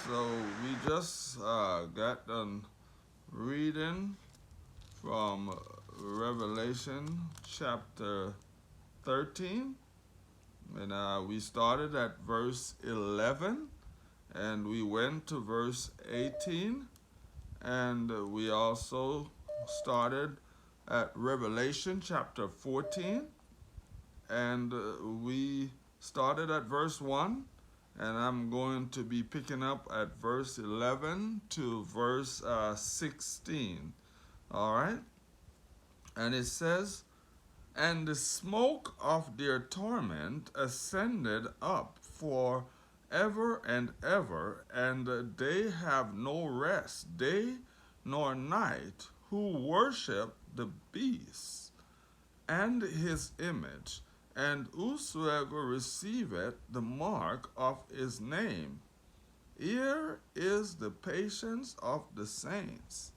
So we just got done reading from Revelation chapter 13, and we started at verse 11, and we went to verse 18, and we also started at Revelation chapter 14, and we started at verse 1, and I'm going to be picking up at verse 11 to verse 16. All right? And it says, "And the smoke of their torment ascended up for ever and ever, and they have no rest, day nor night, who worship the beast and his image, and whosoever receiveth the mark of his name. Here is the patience of the saints.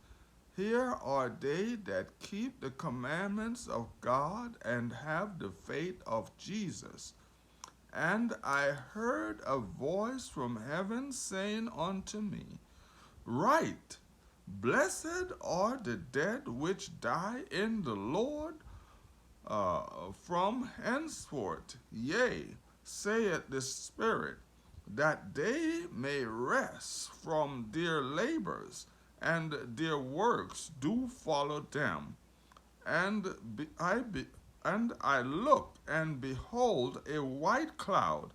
Here are they that keep the commandments of God and have the faith of Jesus. And I heard a voice from heaven saying unto me, Write, Blessed are the dead which die in the Lord from henceforth, yea, saith the Spirit, that they may rest from their labors, and their works do follow them. And I looked, and behold, a white cloud,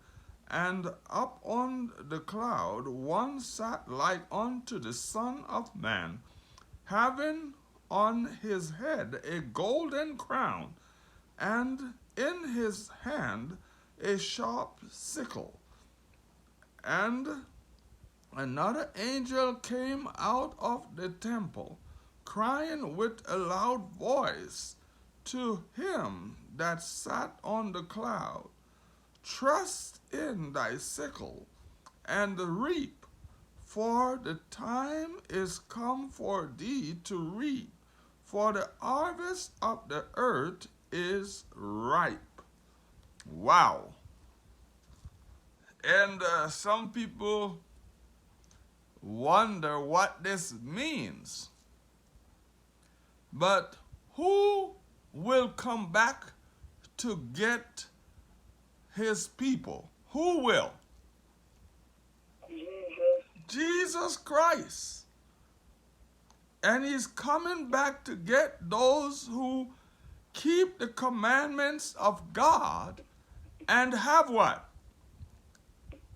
and up on the cloud one sat like unto the Son of Man, having on his head a golden crown, and in his hand a sharp sickle. And another angel came out of the temple, crying with a loud voice to him that sat on the cloud, Trust in thy sickle, and reap, for the time is come for thee to reap, for the harvest of the earth is ripe. Wow. And some people wonder what this means. But who will come back to get his people? Who will? Jesus Christ. And he's coming back to get those who keep the commandments of God and have what?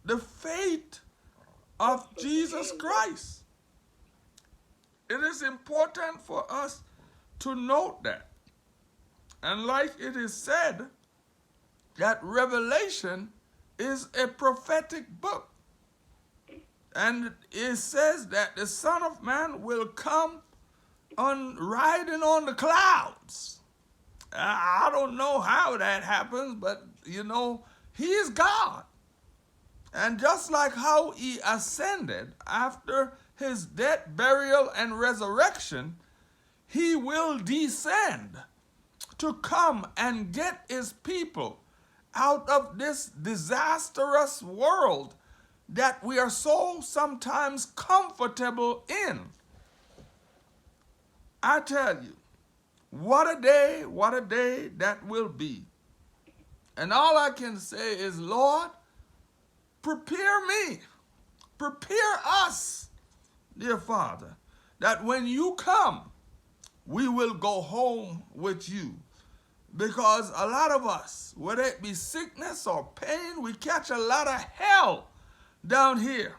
The faith of Jesus Christ. It is important for us to note that. And like it is said, that Revelation is a prophetic book. And it says that the Son of Man will come on riding on the clouds. I don't know how that happens, but he is God. And just like how he ascended after his death, burial, and resurrection, he will descend to come and get his people out of this disastrous world that we are so sometimes comfortable in. I tell you, what a day that will be. And all I can say is, Lord, prepare me, prepare us, dear Father, that when you come, we will go home with you. Because a lot of us, whether it be sickness or pain, we catch a lot of hell down here.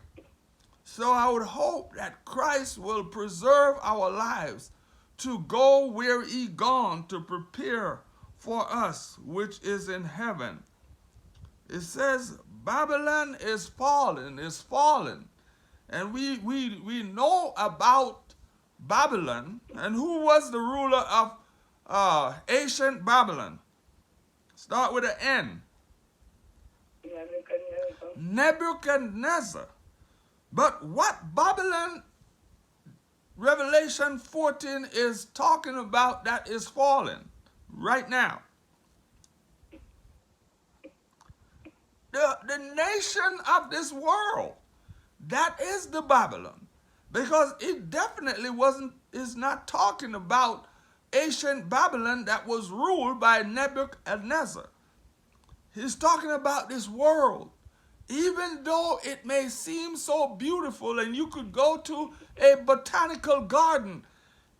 So I would hope that Christ will preserve our lives to go where he gone to prepare for us, which is in heaven. It says Babylon is fallen, is fallen. And we know about Babylon. And who was the ruler of ancient Babylon? Start with an N. Nebuchadnezzar. But what Babylon, Revelation 14 is talking about that is fallen right now? The nation of this world that is the Babylon. Because it definitely is not talking about ancient Babylon that was ruled by Nebuchadnezzar. He's talking about this world. Even though it may seem so beautiful, and you could go to a botanical garden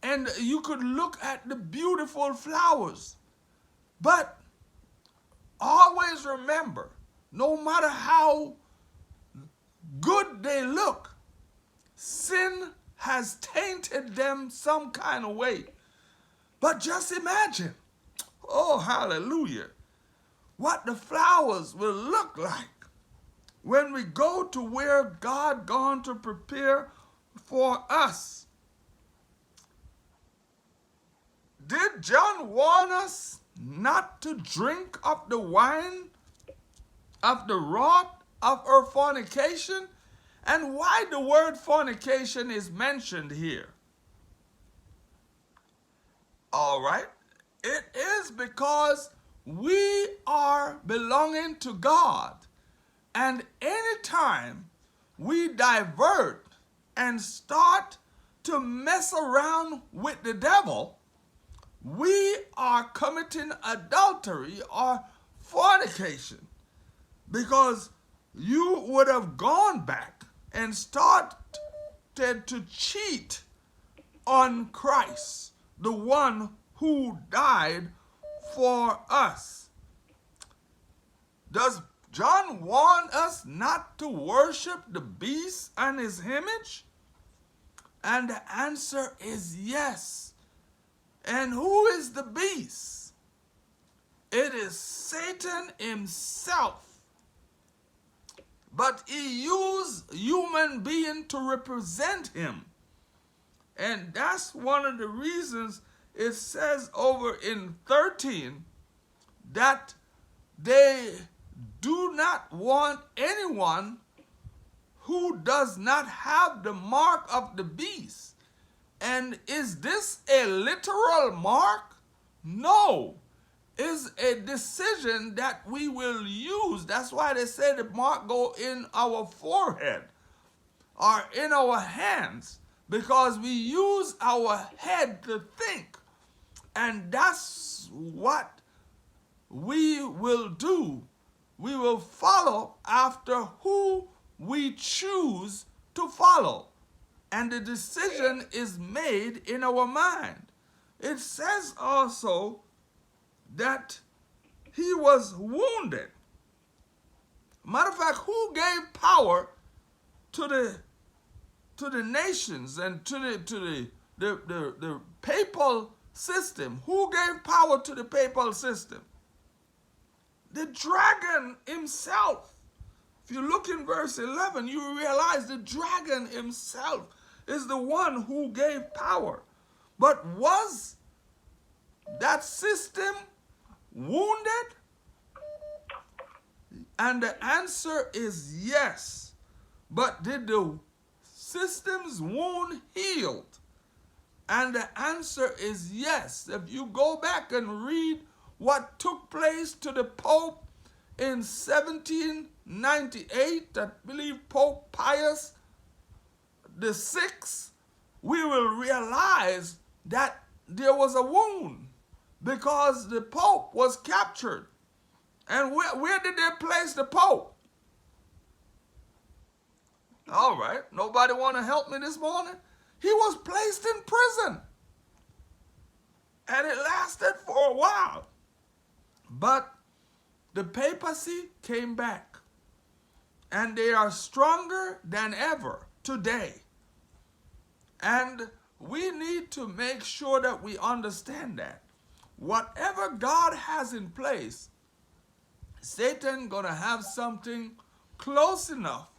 and you could look at the beautiful flowers, but always remember, no matter how good they look, sin has tainted them some kind of way. But just imagine, oh hallelujah, what the flowers will look like when we go to where God gone to prepare for us. Did John warn us not to drink of the wine of the wrath of her fornication? And why the word fornication is mentioned here? All right. It is because we are belonging to God. And anytime we divert and start to mess around with the devil, we are committing adultery or fornication, because you would have gone back and started to cheat on Christ, the one who died for us. Does John warn us not to worship the beast and his image? And the answer is yes. And who is the beast? It is Satan himself. But he used human being to represent him. And that's one of the reasons it says over in 13 that they do not want anyone who does not have the mark of the beast. And is this a literal mark? No. It's a decision that we will use. That's why they say the mark go in our forehead or in our hands, because we use our head to think. And that's what we will do. We will follow after who we choose to follow. And the decision is made in our mind. It says also that he was wounded. Matter of fact, who gave power to the nations and to the papal system? Who gave power to the papal system? The dragon himself. If you look in verse 11, you realize the dragon himself is the one who gave power. But was that system wounded? And the answer is yes. But did the system's wound healed? And the answer is yes. If you go back and read what took place to the Pope in 1798, I believe Pope Pius the Sixth, we will realize that there was a wound because the Pope was captured. And where did they place the Pope? All right, nobody want to help me this morning? He was placed in prison. And it lasted for a while. But the papacy came back. And they are stronger than ever today. And we need to make sure that we understand that. Whatever God has in place, Satan gonna have something close enough,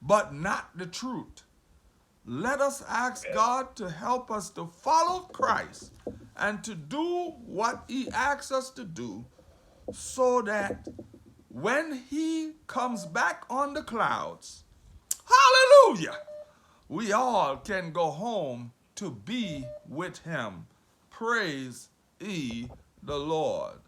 but not the truth. Let us ask God to help us to follow Christ and to do what he asks us to do, so that when he comes back on the clouds, hallelujah, we all can go home to be with him. Praise ye the Lord.